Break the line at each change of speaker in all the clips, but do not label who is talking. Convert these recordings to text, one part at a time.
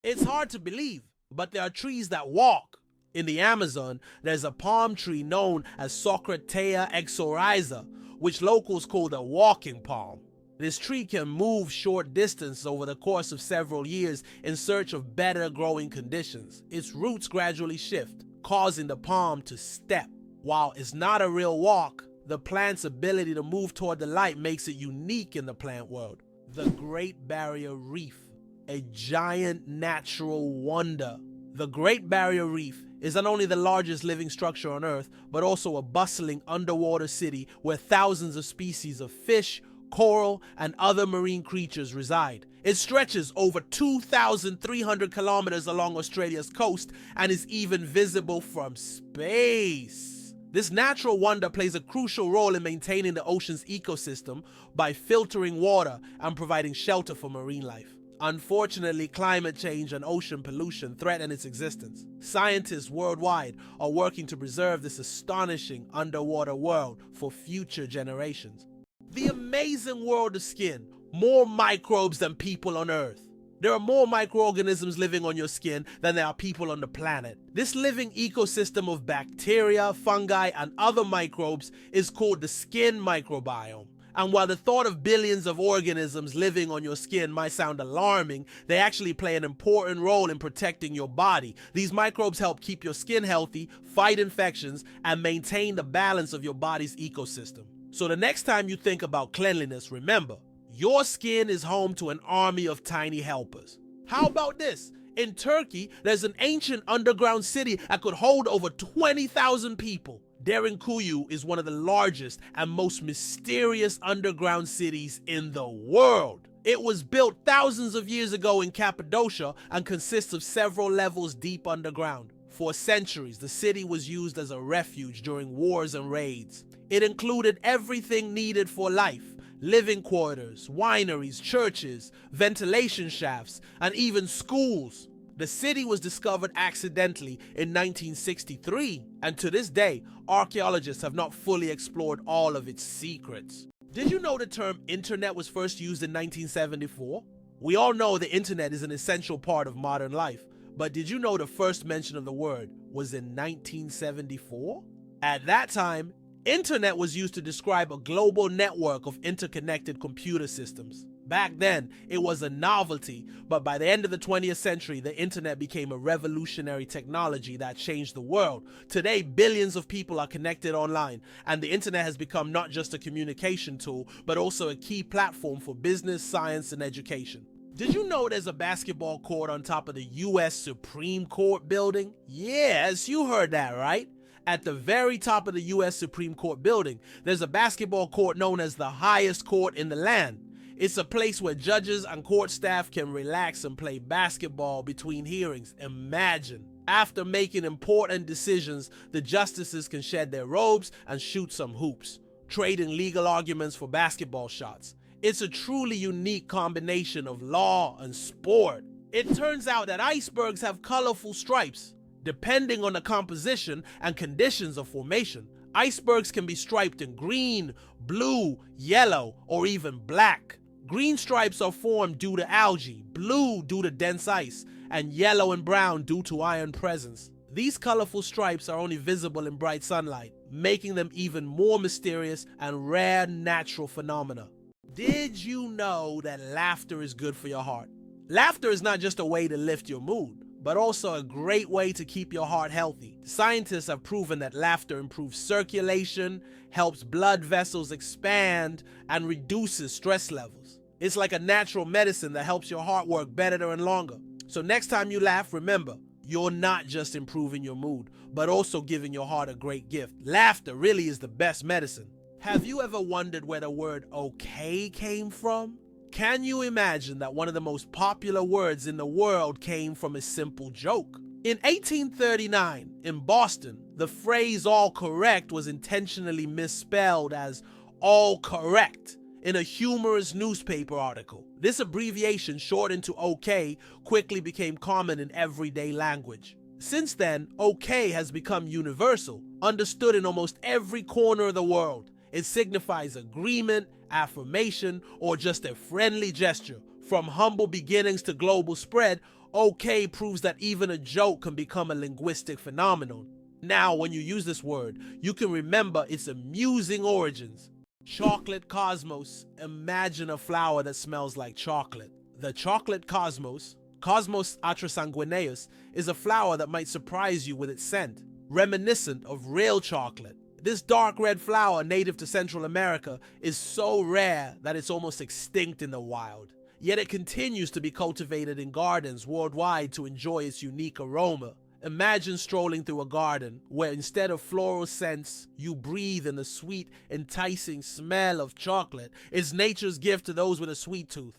It's hard to believe, but there are trees that walk. In the Amazon, there's a palm tree known as Socratea exoriza, which locals call the walking palm. This tree can move short distance over the course of several years in search of better growing conditions. Its roots gradually shift, causing the palm to step. While it's not a real walk, the plant's ability to move toward the light makes it unique in the plant world. The Great Barrier Reef, a giant natural wonder. The Great Barrier Reef is not only the largest living structure on Earth, but also a bustling underwater city where thousands of species of fish, coral, and other marine creatures reside. It stretches over 2,300 kilometers along Australia's coast and is even visible from space. This natural wonder plays a crucial role in maintaining the ocean's ecosystem by filtering water and providing shelter for marine life. Unfortunately, climate change and ocean pollution threaten its existence. Scientists worldwide are working to preserve this astonishing underwater world for future generations. The amazing world of skin, more microbes than people on Earth. There are more microorganisms living on your skin than there are people on the planet. This living ecosystem of bacteria, fungi, and other microbes is called the skin microbiome. And while the thought of billions of organisms living on your skin might sound alarming, they actually play an important role in protecting your body. These microbes help keep your skin healthy, fight infections, and maintain the balance of your body's ecosystem. So the next time you think about cleanliness, remember, your skin is home to an army of tiny helpers. How about this? In Turkey, there's an ancient underground city that could hold over 20,000 people. Derinkuyu is one of the largest and most mysterious underground cities in the world. It was built thousands of years ago in Cappadocia and consists of several levels deep underground. For centuries, the city was used as a refuge during wars and raids. It included everything needed for life: living quarters, wineries, churches, ventilation shafts, and even schools. The city was discovered accidentally in 1963, and to this day, archaeologists have not fully explored all of its secrets. Did you know the term internet was first used in 1974? We all know the internet is an essential part of modern life, but did you know the first mention of the word was in 1974? At that time, internet was used to describe a global network of interconnected computer systems. Back then, it was a novelty, but by the end of the 20th century, the internet became a revolutionary technology that changed the world. Today, billions of people are connected online, and the internet has become not just a communication tool, but also a key platform for business, science, and education. Did you know there's a basketball court on top of the US Supreme Court building? Yes, you heard that right. At the very top of the US Supreme Court building, there's a basketball court known as the highest court in the land. It's a place where judges and court staff can relax and play basketball between hearings. Imagine. After making important decisions, the justices can shed their robes and shoot some hoops, trading legal arguments for basketball shots. It's a truly unique combination of law and sport. It turns out that icebergs have colorful stripes. Depending on the composition and conditions of formation, icebergs can be striped in green, blue, yellow, or even black. Green stripes are formed due to algae, blue due to dense ice, and yellow and brown due to iron presence. These colorful stripes are only visible in bright sunlight, making them even more mysterious and rare natural phenomena. Did you know that laughter is good for your heart? Laughter is not just a way to lift your mood, but also a great way to keep your heart healthy. Scientists have proven that laughter improves circulation, helps blood vessels expand, and reduces stress levels. It's like a natural medicine that helps your heart work better and longer. So next time you laugh, remember, you're not just improving your mood, but also giving your heart a great gift. Laughter really is the best medicine. Have you ever wondered where the word okay came from? Can you imagine that one of the most popular words in the world came from a simple joke? In 1839, in Boston, the phrase all correct was intentionally misspelled as all correct in a humorous newspaper article. This abbreviation, shortened to OK, quickly became common in everyday language. Since then, OK has become universal, understood in almost every corner of the world. It signifies agreement, affirmation, or just a friendly gesture. From humble beginnings to global spread, Okay proves that even a joke can become a linguistic phenomenon. Now, when you use this word, you can remember its amusing origins. Chocolate cosmos. Imagine a flower that smells like chocolate. The chocolate cosmos, Cosmos atrasanguineus, is a flower that might surprise you with its scent, reminiscent of real chocolate. This dark red flower, native to Central America, is so rare that it's almost extinct in the wild. Yet it continues to be cultivated in gardens worldwide to enjoy its unique aroma. Imagine strolling through a garden where instead of floral scents, you breathe in the sweet, enticing smell of chocolate. It's nature's gift to those with a sweet tooth.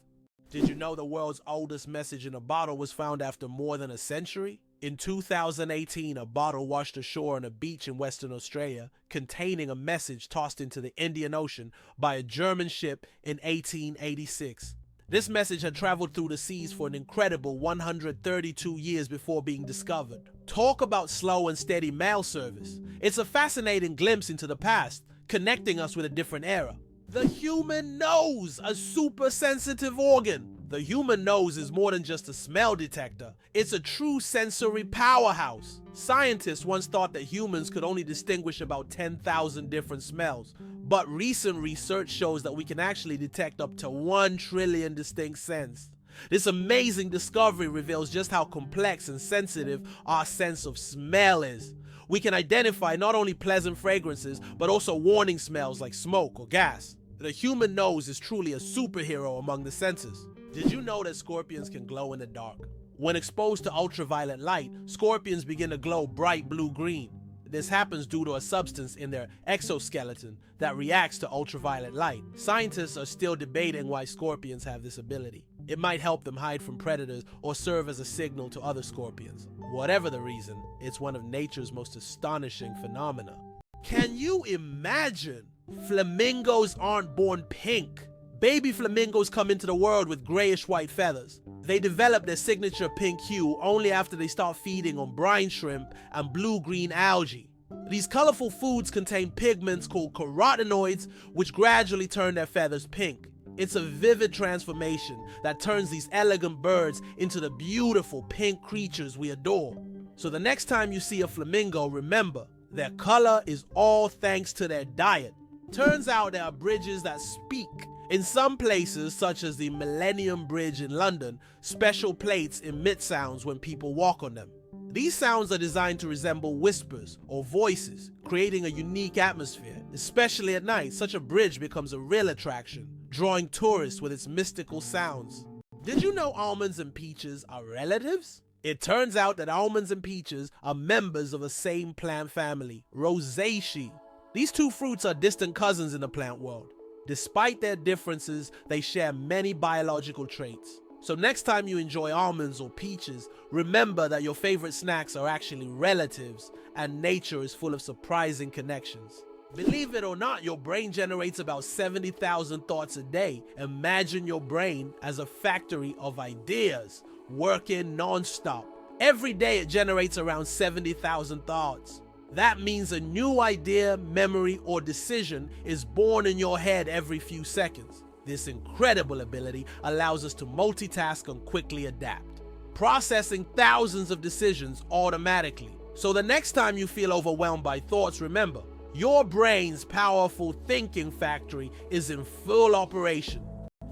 Did you know the world's oldest message in a bottle was found after more than a century? In 2018, a bottle washed ashore on a beach in Western Australia containing a message tossed into the Indian Ocean by a German ship in 1886. This message had traveled through the seas for an incredible 132 years before being discovered. Talk about slow and steady mail service. It's a fascinating glimpse into the past, connecting us with a different era. The human nose, a super sensitive organ. The human nose is more than just a smell detector. It's a true sensory powerhouse. Scientists once thought that humans could only distinguish about 10,000 different smells, but recent research shows that we can actually detect up to 1 trillion distinct scents. This amazing discovery reveals just how complex and sensitive our sense of smell is. We can identify not only pleasant fragrances, but also warning smells like smoke or gas. The human nose is truly a superhero among the senses. Did you know that scorpions can glow in the dark? When exposed to ultraviolet light, scorpions begin to glow bright blue-green. This happens due to a substance in their exoskeleton that reacts to ultraviolet light. Scientists are still debating why scorpions have this ability. It might help them hide from predators or serve as a signal to other scorpions. Whatever the reason, it's one of nature's most astonishing phenomena. Can you imagine? Flamingos aren't born pink. Baby flamingos come into the world with grayish-white feathers. They develop their signature pink hue only after they start feeding on brine shrimp and blue-green algae. These colorful foods contain pigments called carotenoids, which gradually turn their feathers pink. It's a vivid transformation that turns these elegant birds into the beautiful pink creatures we adore. So the next time you see a flamingo, remember, their color is all thanks to their diet. Turns out there are bridges that speak. In some places, such as the Millennium Bridge in London, special plates emit sounds when people walk on them. These sounds are designed to resemble whispers or voices, creating a unique atmosphere. Especially at night, such a bridge becomes a real attraction, drawing tourists with its mystical sounds. Did you know almonds and peaches are relatives? It turns out that almonds and peaches are members of the same plant family, Rosaceae. These two fruits are distant cousins in the plant world. Despite their differences, they share many biological traits. So next time you enjoy almonds or peaches, remember that your favorite snacks are actually relatives and nature is full of surprising connections. Believe it or not, your brain generates about 70,000 thoughts a day. Imagine your brain as a factory of ideas, working non-stop. Every day it generates around 70,000 thoughts. That means a new idea, memory, or decision is born in your head every few seconds. This incredible ability allows us to multitask and quickly adapt, processing thousands of decisions automatically. So the next time you feel overwhelmed by thoughts, remember, your brain's powerful thinking factory is in full operation.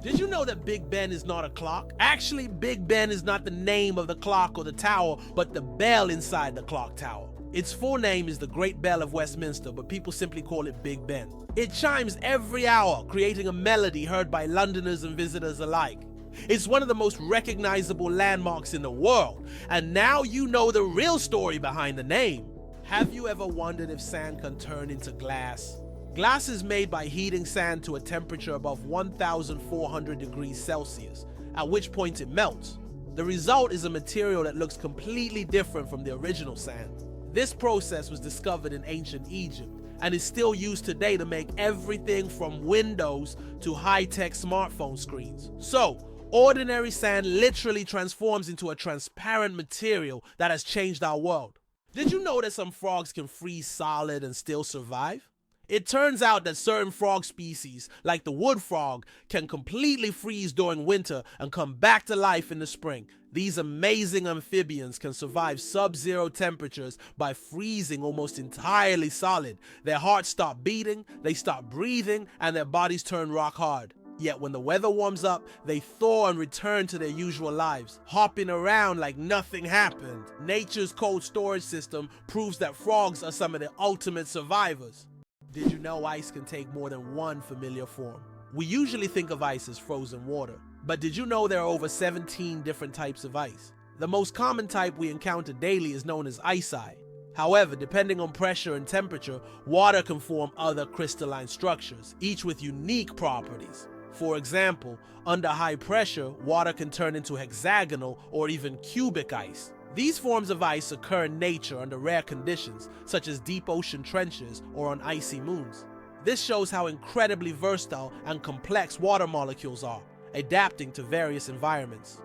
Did you know that Big Ben is not a clock? Actually, Big Ben is not the name of the clock or the tower, but the bell inside the clock tower. Its full name is the Great Bell of Westminster, but people simply call it Big Ben. It chimes every hour, creating a melody heard by Londoners and visitors alike. It's one of the most recognizable landmarks in the world, and now you know the real story behind the name. Have you ever wondered if sand can turn into glass? Glass is made by heating sand to a temperature above 1,400 degrees Celsius, at which point it melts. The result is a material that looks completely different from the original sand. This process was discovered in ancient Egypt and is still used today to make everything from windows to high-tech smartphone screens. So, ordinary sand literally transforms into a transparent material that has changed our world. Did you know that some frogs can freeze solid and still survive? It turns out that certain frog species, like the wood frog, can completely freeze during winter and come back to life in the spring. These amazing amphibians can survive sub-zero temperatures by freezing almost entirely solid. Their hearts stop beating, they stop breathing, and their bodies turn rock hard. Yet when the weather warms up, they thaw and return to their usual lives, hopping around like nothing happened. Nature's cold storage system proves that frogs are some of the ultimate survivors. Did you know ice can take more than one familiar form? We usually think of ice as frozen water, but did you know there are over 17 different types of ice? The most common type we encounter daily is known as ice. However, depending on pressure and temperature, water can form other crystalline structures, each with unique properties. For example, under high pressure, water can turn into hexagonal or even cubic ice. These forms of ice occur in nature under rare conditions, such as deep ocean trenches or on icy moons. This shows how incredibly versatile and complex water molecules are, adapting to various environments.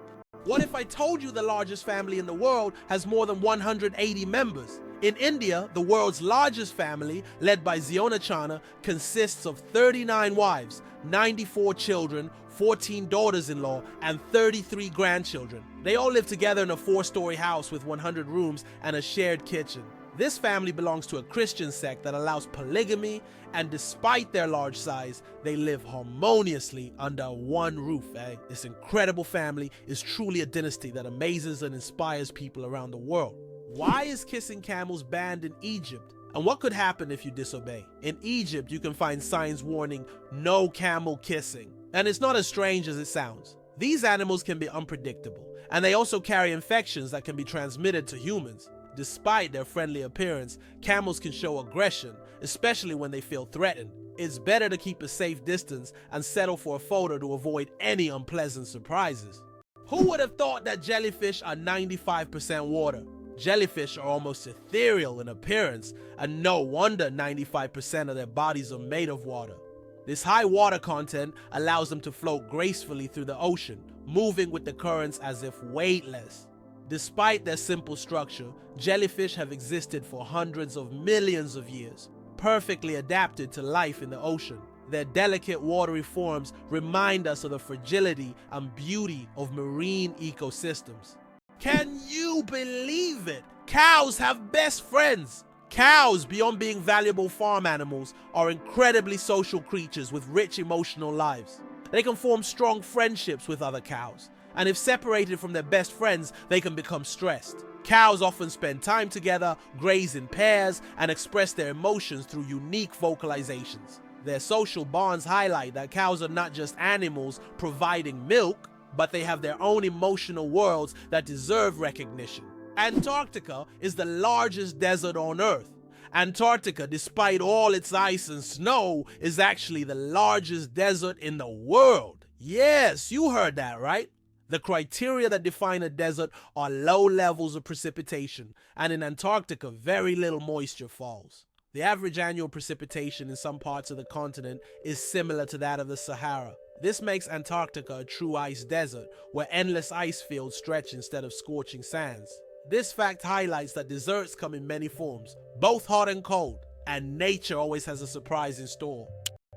What if I told you the largest family in the world has more than 180 members? In India, the world's largest family, led by Zionachana, consists of 39 wives, 94 children, 14 daughters-in-law, and 33 grandchildren. They all live together in a 4-story house with 100 rooms and a shared kitchen. This family belongs to a Christian sect that allows polygamy, and despite their large size, they live harmoniously under one roof. This incredible family is truly a dynasty that amazes and inspires people around the world. Why is kissing camels banned in Egypt? And what could happen if you disobey? In Egypt, you can find signs warning, "No camel kissing." And it's not as strange as it sounds. These animals can be unpredictable, and they also carry infections that can be transmitted to humans. Despite their friendly appearance, camels can show aggression, especially when they feel threatened. It's better to keep a safe distance and settle for a photo to avoid any unpleasant surprises. Who would have thought that jellyfish are 95% water? Jellyfish are almost ethereal in appearance, and no wonder 95% of their bodies are made of water. This high water content allows them to float gracefully through the ocean, moving with the currents as if weightless. Despite their simple structure, jellyfish have existed for hundreds of millions of years, perfectly adapted to life in the ocean. Their delicate watery forms remind us of the fragility and beauty of marine ecosystems. Can you believe it? Cows have best friends! Cows, beyond being valuable farm animals, are incredibly social creatures with rich emotional lives. They can form strong friendships with other cows, and if separated from their best friends, they can become stressed. Cows often spend time together, graze in pairs, and express their emotions through unique vocalizations. Their social bonds highlight that cows are not just animals providing milk, but they have their own emotional worlds that deserve recognition. Antarctica is the largest desert on Earth. Antarctica, despite all its ice and snow, is actually the largest desert in the world. Yes, you heard that right. The criteria that define a desert are low levels of precipitation, and in Antarctica, very little moisture falls. The average annual precipitation in some parts of the continent is similar to that of the Sahara. This makes Antarctica a true ice desert, where endless ice fields stretch instead of scorching sands. This fact highlights that deserts come in many forms, both hot and cold, and nature always has a surprise in store.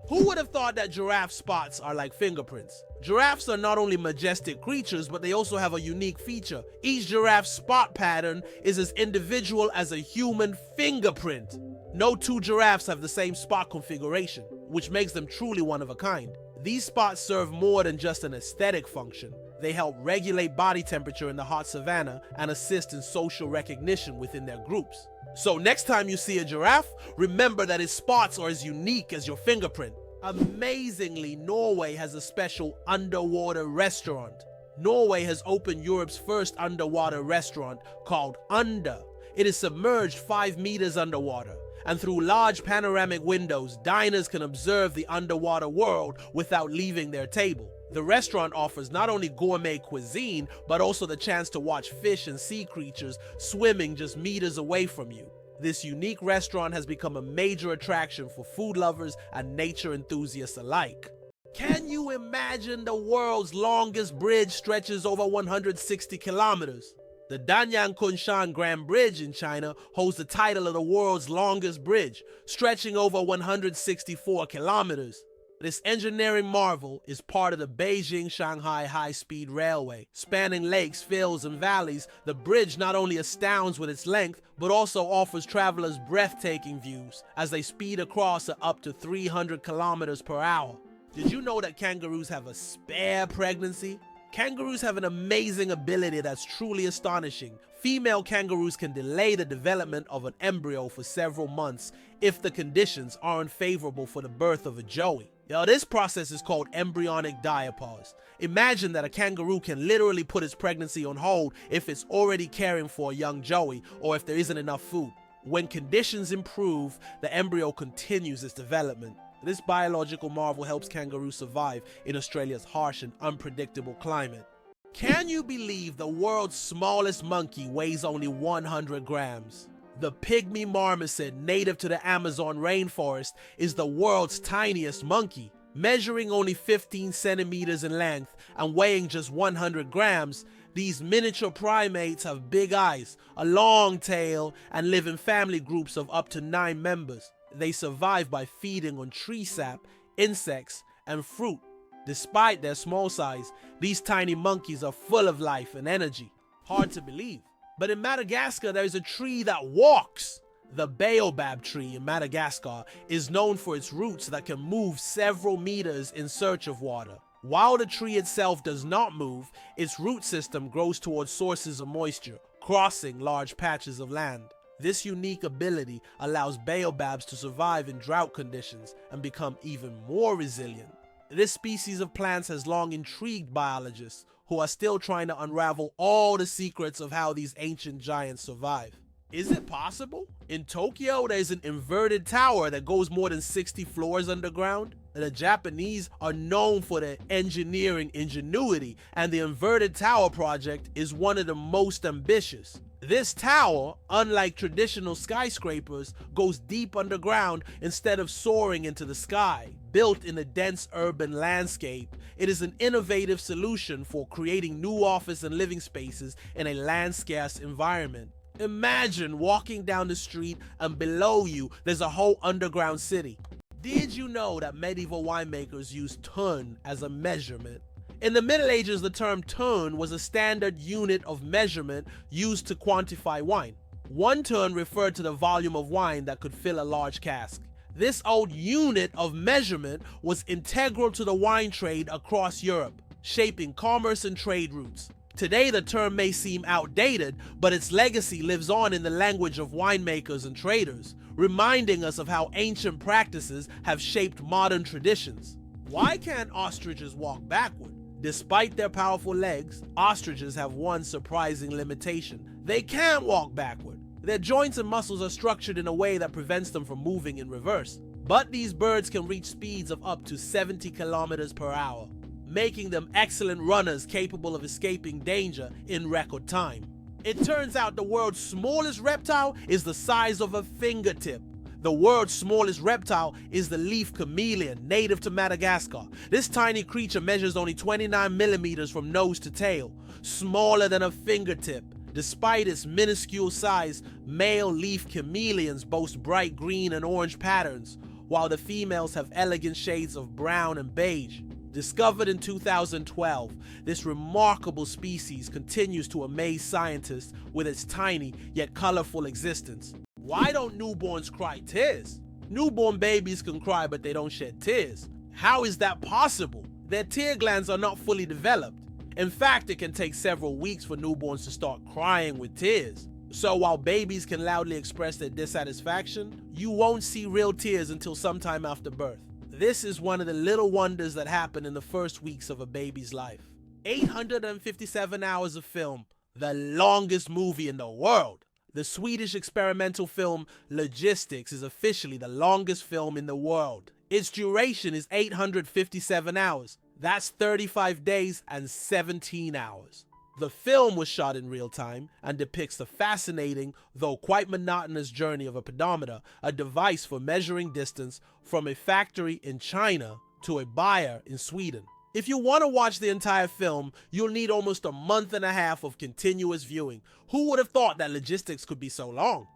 Who would have thought that giraffe spots are like fingerprints? Giraffes are not only majestic creatures, but they also have a unique feature. Each giraffe spot pattern is as individual as a human fingerprint. No two giraffes have the same spot configuration, which makes them truly one of a kind. These spots serve more than just an aesthetic function. They help regulate body temperature in the hot savanna and assist in social recognition within their groups. So next time you see a giraffe, remember that its spots are as unique as your fingerprint. Amazingly, Norway has a special underwater restaurant. Norway has opened Europe's first underwater restaurant called Under. It is submerged 5 meters underwater, and through large panoramic windows, diners can observe the underwater world without leaving their table. The restaurant offers not only gourmet cuisine, but also the chance to watch fish and sea creatures swimming just meters away from you. This unique restaurant has become a major attraction for food lovers and nature enthusiasts alike. Can you imagine the world's longest bridge stretches over 160 kilometers? The Danyang Kunshan Grand Bridge in China holds the title of the world's longest bridge, stretching over 164 kilometers. This engineering marvel is part of the Beijing-Shanghai high-speed railway. Spanning lakes, fields, and valleys, the bridge not only astounds with its length, but also offers travelers breathtaking views as they speed across at up to 300 kilometers per hour. Did you know that kangaroos have a spare pregnancy? Kangaroos have an amazing ability that's truly astonishing. Female kangaroos can delay the development of an embryo for several months if the conditions aren't favorable for the birth of a joey. This process is called embryonic diapause. Imagine that a kangaroo can literally put its pregnancy on hold if it's already caring for a young joey or if there isn't enough food. When conditions improve, the embryo continues its development. This biological marvel helps kangaroos survive in Australia's harsh and unpredictable climate. Can you believe the world's smallest monkey weighs only 100 grams? The pygmy marmoset, native to the Amazon rainforest, is the world's tiniest monkey. Measuring only 15 centimeters in length and weighing just 100 grams, these miniature primates have big eyes, a long tail, and live in family groups of up to 9 members. They survive by feeding on tree sap, insects, and fruit. Despite their small size, these tiny monkeys are full of life and energy. Hard to believe. But in Madagascar, there is a tree that walks. The baobab tree in Madagascar is known for its roots that can move several meters in search of water. While the tree itself does not move, its root system grows towards sources of moisture, crossing large patches of land. This unique ability allows baobabs to survive in drought conditions and become even more resilient. This species of plants has long intrigued biologists who are still trying to unravel all the secrets of how these ancient giants survive. Is it possible? In Tokyo, there's an inverted tower that goes more than 60 floors underground. The Japanese are known for their engineering ingenuity, and the inverted tower project is one of the most ambitious. This tower, unlike traditional skyscrapers, goes deep underground instead of soaring into the sky. Built in a dense urban landscape, it is an innovative solution for creating new office and living spaces in a land-scarce environment. Imagine walking down the street and below you there's a whole underground city. Did you know that medieval winemakers used ton as a measurement? In the Middle Ages, the term ton was a standard unit of measurement used to quantify wine. 1 ton referred to the volume of wine that could fill a large cask. This old unit of measurement was integral to the wine trade across Europe, shaping commerce and trade routes. Today, the term may seem outdated, but its legacy lives on in the language of winemakers and traders, reminding us of how ancient practices have shaped modern traditions. Why can't ostriches walk backward? Despite their powerful legs, ostriches have one surprising limitation. They can't walk backward. Their joints and muscles are structured in a way that prevents them from moving in reverse. But these birds can reach speeds of up to 70 kilometers per hour, making them excellent runners capable of escaping danger in record time. It turns out the world's smallest reptile is the size of a fingertip. The world's smallest reptile is the leaf chameleon, native to Madagascar. This tiny creature measures only 29 millimeters from nose to tail, smaller than a fingertip. Despite its minuscule size, male leaf chameleons boast bright green and orange patterns, while the females have elegant shades of brown and beige. Discovered in 2012, this remarkable species continues to amaze scientists with its tiny yet colorful existence. Why don't newborns cry tears? Newborn babies can cry, but they don't shed tears. How is that possible? Their tear glands are not fully developed. In fact, it can take several weeks for newborns to start crying with tears. So while babies can loudly express their dissatisfaction, you won't see real tears until sometime after birth. This is one of the little wonders that happen in the first weeks of a baby's life. 857 hours of film, the longest movie in the world. The Swedish experimental film Logistics is officially the longest film in the world. Its duration is 857 hours. That's 35 days and 17 hours. The film was shot in real time and depicts the fascinating, though quite monotonous journey of a pedometer, a device for measuring distance from a factory in China to a buyer in Sweden. If you want to watch the entire film, you'll need almost a month and a half of continuous viewing. Who would have thought that logistics could be so long?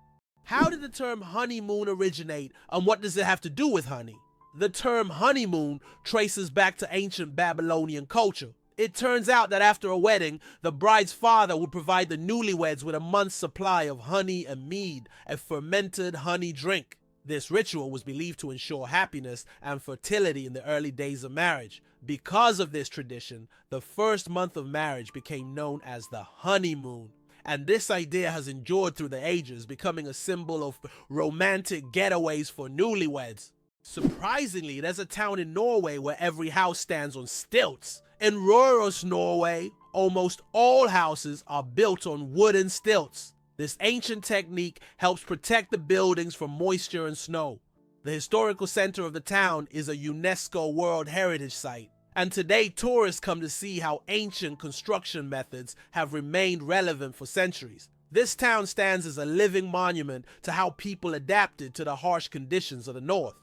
How did the term honeymoon originate, and what does it have to do with honey? The term honeymoon traces back to ancient Babylonian culture. It turns out that after a wedding, the bride's father would provide the newlyweds with a month's supply of honey and mead, a fermented honey drink. This ritual was believed to ensure happiness and fertility in the early days of marriage. Because of this tradition, the first month of marriage became known as the honeymoon. And this idea has endured through the ages, becoming a symbol of romantic getaways for newlyweds. Surprisingly, there's a town in Norway where every house stands on stilts. In rural Norway, almost all houses are built on wooden stilts. This ancient technique helps protect the buildings from moisture and snow. The historical center of the town is a UNESCO World Heritage Site, and today tourists come to see how ancient construction methods have remained relevant for centuries. This town stands as a living monument to how people adapted to the harsh conditions of the north.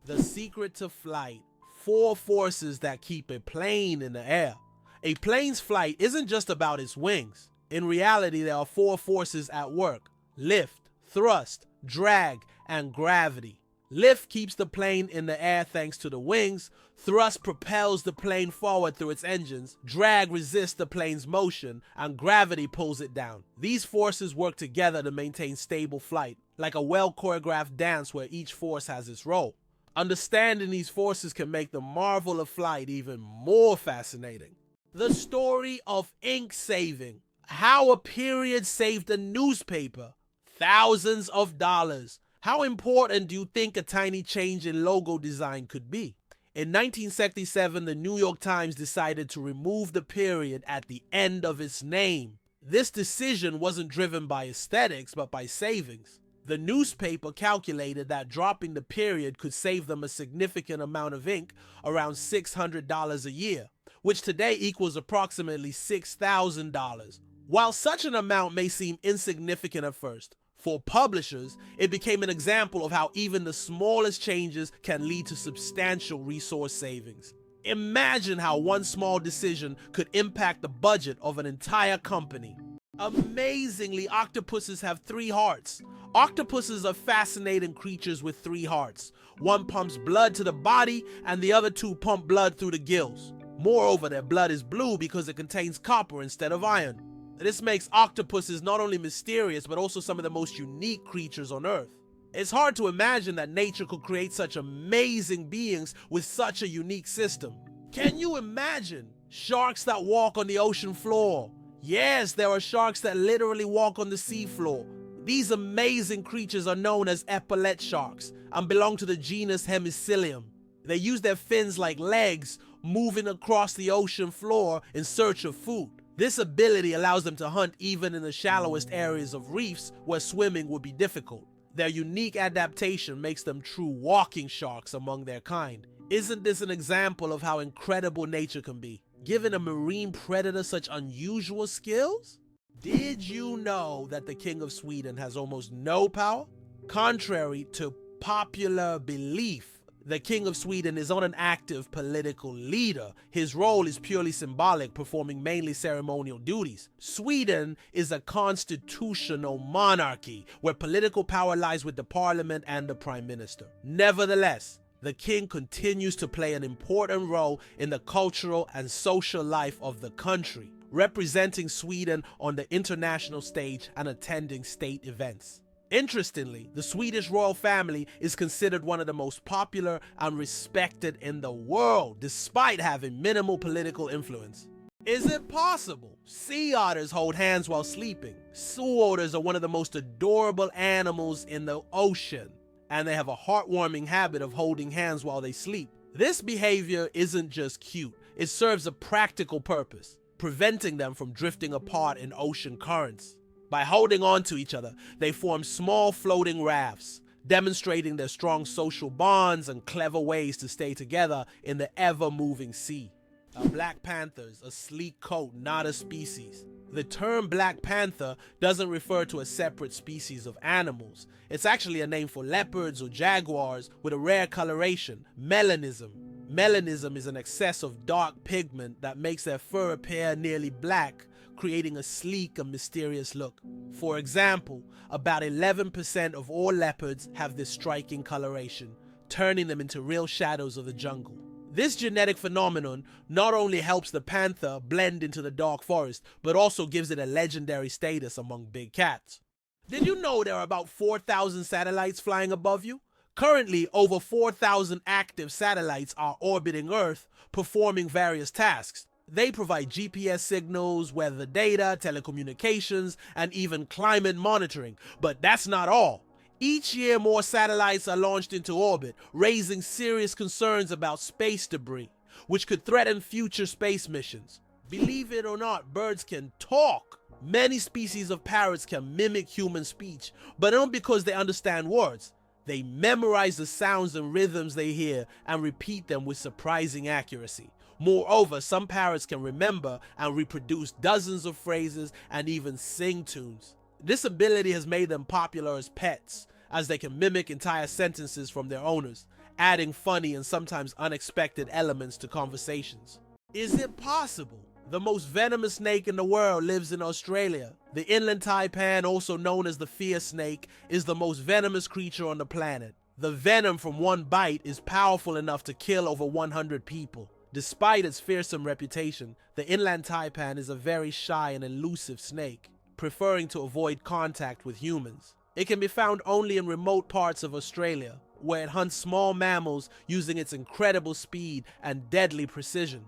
The secret to flight: 4 forces that keep a plane in the air. A plane's flight isn't just about its wings. In reality, there are 4 forces at work: lift, thrust, drag, and gravity. Lift keeps the plane in the air thanks to the wings. Thrust propels the plane forward through its engines. Drag resists the plane's motion, and gravity pulls it down. These forces work together to maintain stable flight, like a well-choreographed dance where each force has its role. Understanding these forces can make the marvel of flight even more fascinating. The story of ink saving. How a period saved a newspaper thousands of dollars. How important do you think a tiny change in logo design could be? In 1967, the New York Times decided to remove the period at the end of its name. This decision wasn't driven by aesthetics, but by savings. The newspaper calculated that dropping the period could save them a significant amount of ink, around $600 a year, which today equals approximately $6,000. While such an amount may seem insignificant at first, for publishers, it became an example of how even the smallest changes can lead to substantial resource savings. Imagine how one small decision could impact the budget of an entire company. Amazingly, octopuses have 3 hearts. Octopuses are fascinating creatures with 3 hearts. One pumps blood to the body, and the other 2 pump blood through the gills. Moreover, their blood is blue because it contains copper instead of iron. This makes octopuses not only mysterious, but also some of the most unique creatures on Earth. It's hard to imagine that nature could create such amazing beings with such a unique system. Can you imagine sharks that walk on the ocean floor? Yes, there are sharks that literally walk on the seafloor. These amazing creatures are known as epaulet sharks and belong to the genus Hemicillium. They use their fins like legs, moving across the ocean floor in search of food. This ability allows them to hunt even in the shallowest areas of reefs where swimming would be difficult. Their unique adaptation makes them true walking sharks among their kind. Isn't this an example of how incredible nature can be, giving a marine predator such unusual skills? Did you know that the King of Sweden has almost no power? Contrary to popular belief, the King of Sweden is not an active political leader. His role is purely symbolic, performing mainly ceremonial duties. Sweden is a constitutional monarchy where political power lies with the parliament and the prime minister. Nevertheless, the king continues to play an important role in the cultural and social life of the country, representing Sweden on the international stage and attending state events. Interestingly, the Swedish royal family is considered one of the most popular and respected in the world, despite having minimal political influence. Is it possible? Sea otters hold hands while sleeping. Sea otters are one of the most adorable animals in the ocean, and they have a heartwarming habit of holding hands while they sleep. This behavior isn't just cute, it serves a practical purpose, preventing them from drifting apart in ocean currents. By holding on to each other, they form small floating rafts, demonstrating their strong social bonds and clever ways to stay together in the ever-moving sea. Black panthers, a sleek coat, not a species. The term Black Panther doesn't refer to a separate species of animals. It's actually a name for leopards or jaguars with a rare coloration, melanism. Melanism is an excess of dark pigment that makes their fur appear nearly black, creating a sleek and mysterious look. For example, about 11% of all leopards have this striking coloration. turning them into real shadows of the jungle. This genetic phenomenon not only helps the panther blend into the dark forest, but also gives it a legendary status among big cats. Did you know there are about 4,000 satellites flying above you? Currently, over 4,000 active satellites are orbiting Earth, performing various tasks. They provide GPS signals, weather data, telecommunications, and even climate monitoring. But that's not all. Each year, more satellites are launched into orbit, raising serious concerns about space debris, which could threaten future space missions. Believe it or not, birds can talk. Many species of parrots can mimic human speech, but not because they understand words. They memorize the sounds and rhythms they hear and repeat them with surprising accuracy. Moreover, some parrots can remember and reproduce dozens of phrases and even sing tunes. This ability has made them popular as pets, as they can mimic entire sentences from their owners, adding funny and sometimes unexpected elements to conversations. Is it possible? The most venomous snake in the world lives in Australia. The inland taipan, also known as the fear snake, is the most venomous creature on the planet. The venom from one bite is powerful enough to kill over 100 people. Despite its fearsome reputation, the inland taipan is a very shy and elusive snake, preferring to avoid contact with humans. It can be found only in remote parts of Australia, where it hunts small mammals using its incredible speed and deadly precision.